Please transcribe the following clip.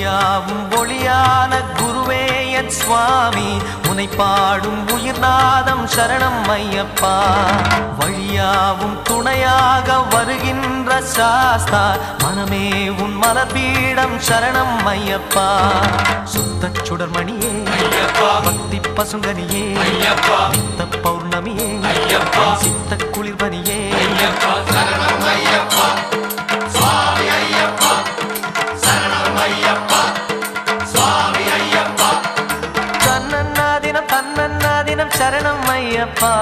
ஒளியாவும் ஒளியான குருவே என் சுவாமி உனை பாடும் உயிர்நாதம் சரணம் ஐயப்பா வழியாவும் துணையாக வருகின்ற சாஸ்தா மனமே உன் மலர்பீடம் சரணம் ஐயப்பா சுத்த சுடர்மணியே பக்தி பசுங்கனியே நித்த பௌர்ணமியே சித்த குளிர்பனியே சரணம் ஐயப்பா சுவாமி ஐயப்பா சரணம் ஐயப்பா சுவாமி ஐயப்பா தன்னன்னாதினம் சரணம் ஐயப்பா